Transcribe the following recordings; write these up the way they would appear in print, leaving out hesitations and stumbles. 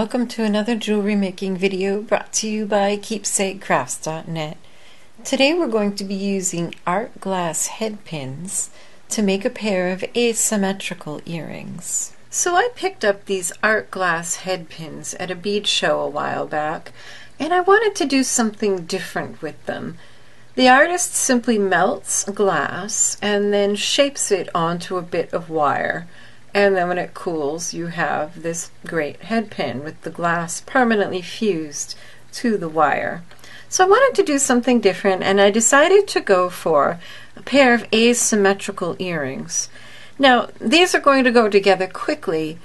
Welcome to another jewelry making video brought to you by KeepsakeCrafts.net. Today we're going to be using art glass head pins to make a pair of asymmetrical earrings. So I picked up these art glass head pins at a bead show a while back, and I wanted to do something different with them. The artist simply melts glass and then shapes it onto a bit of wire. And then when it cools, you have this great head pin with the glass permanently fused to the wire. So I wanted to do something different, and I decided to go for a pair of asymmetrical earrings. Now, these are going to go together quickly,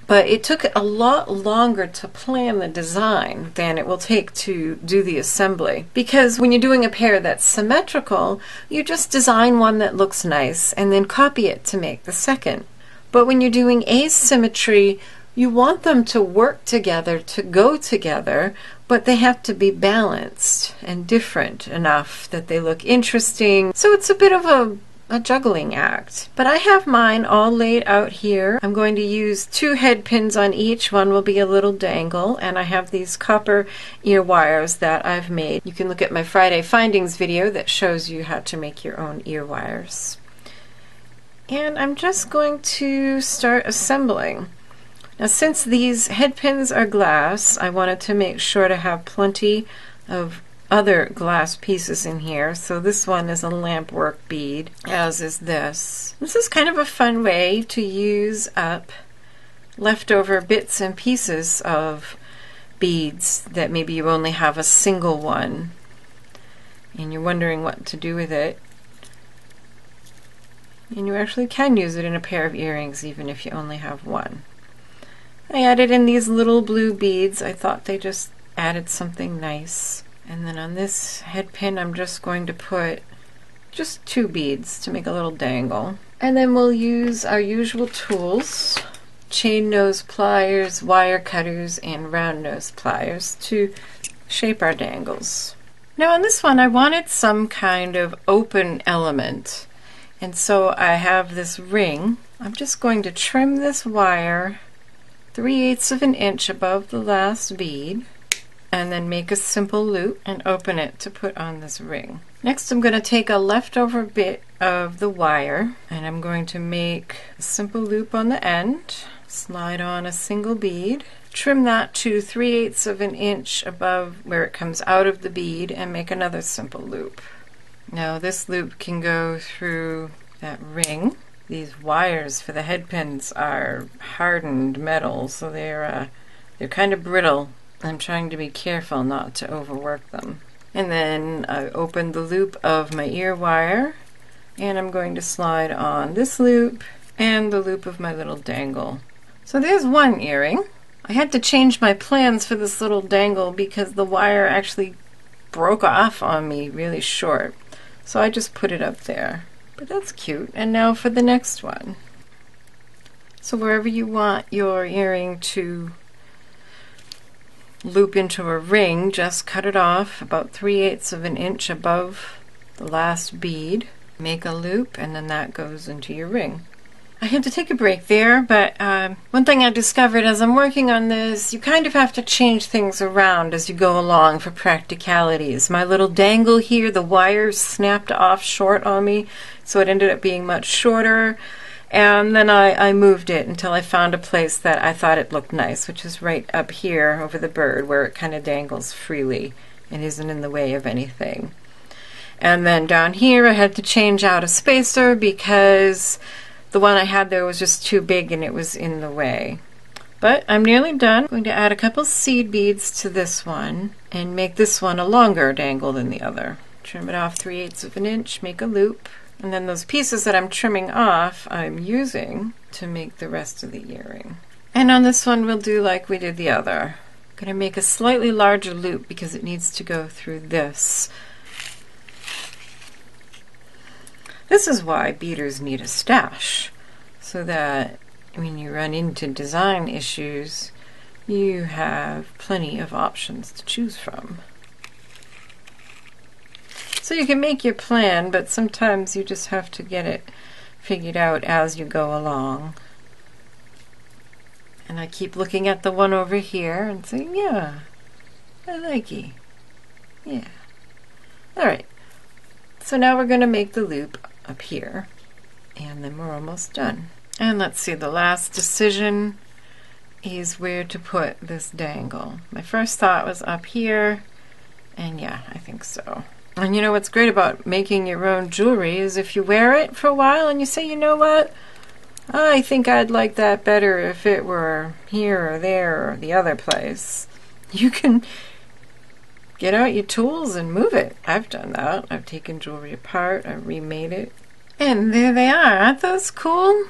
but it took a lot longer to plan the design than it will take to do the assembly. Because when you're doing a pair that's symmetrical, you just design one that looks nice and then copy it to make the second. But when you're doing asymmetry, you want them to work together, to go together, but they have to be balanced and different enough that they look interesting. So it's a bit of a juggling act. But I have mine all laid out here. I'm going to use 2 head pins on each. One will be a little dangle, and I have these copper ear wires that I've made. You can look at my Friday Findings video that shows you how to make your own ear wires. And I'm just going to start assembling. Now, since these head pins are glass, I wanted to make sure to have plenty of other glass pieces in here. So this one is a lampwork bead, as is this. This is kind of a fun way to use up leftover bits and pieces of beads that maybe you only have a single one and you're wondering what to do with it. And you actually can use it in a pair of earrings even if you only have one. I added in these little blue beads. I thought they just added something nice. And then on this head pin I'm just going to put just 2 beads to make a little dangle. And then we'll use our usual tools, chain nose pliers, wire cutters, and round nose pliers to shape our dangles. Now on this one I wanted some kind of open element. And so I have this ring. I'm just going to trim this wire 3/8 of an inch above the last bead and then make a simple loop and open it to put on this ring. Next I'm going to take a leftover bit of the wire and I'm going to make a simple loop on the end, slide on a single bead, trim that to 3/8 of an inch above where it comes out of the bead and make another simple loop. Now this loop can go through that ring. These wires for the head pins are hardened metal, so they're kind of brittle. I'm trying to be careful not to overwork them. And then I open the loop of my ear wire, and I'm going to slide on this loop and the loop of my little dangle. So there's one earring. I had to change my plans for this little dangle because the wire actually broke off on me really short. So I just put it up there. But that's cute. And now for the next one. So wherever you want your earring to loop into a ring, just cut it off about 3/8 of an inch above the last bead. Make a loop, and then that goes into your ring. I had to take a break there, but one thing I discovered as I'm working on this, you kind of have to change things around as you go along for practicalities. My little dangle here, the wires snapped off short on me, so it ended up being much shorter. And then I moved it until I found a place that I thought it looked nice, which is right up here over the bird where it kind of dangles freely and isn't in the way of anything. And then down here I had to change out a spacer because the one I had there was just too big and it was in the way. But I'm nearly done. I'm going to add a couple seed beads to this one and make this one a longer dangle than the other. Trim it off 3/8 of an inch, make a loop, and then those pieces that I'm trimming off I'm using to make the rest of the earring. And on this one we'll do like we did the other. I'm going to make a slightly larger loop because it needs to go through this. This is why beaders need a stash, so that when you run into design issues, you have plenty of options to choose from. So you can make your plan, but sometimes you just have to get it figured out as you go along. And I keep looking at the one over here and saying, yeah, I like it. Yeah. Alright, so now we're going to make the loop up here, and then we're almost done. And let's see, the last decision is where to put this dangle. My first thought was up here, and yeah, I think so. And you know what's great about making your own jewelry is if you wear it for a while and you say, you know what, I think I'd like that better if it were here or there or the other place. You can get out your tools and move it. I've done that. I've taken jewelry apart, I've remade it. And there they are. Aren't those cool?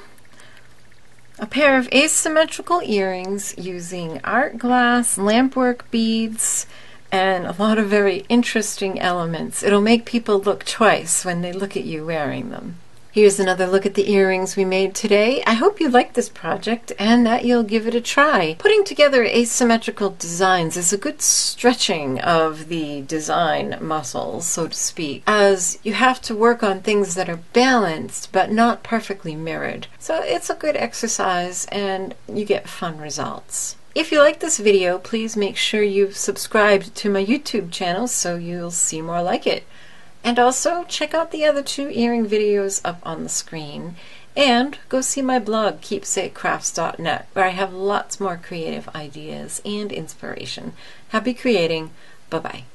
A pair of asymmetrical earrings using art glass, lampwork beads, and a lot of very interesting elements. It'll make people look twice when they look at you wearing them. Here's another look at the earrings we made today. I hope you liked this project and that you'll give it a try. Putting together asymmetrical designs is a good stretching of the design muscles, so to speak, as you have to work on things that are balanced but not perfectly mirrored. So it's a good exercise and you get fun results. If you like this video, please make sure you've subscribed to my YouTube channel so you'll see more like it. And also check out the other 2 earring videos up on the screen. And go see my blog, keepsakecrafts.net, where I have lots more creative ideas and inspiration. Happy creating. Bye-bye.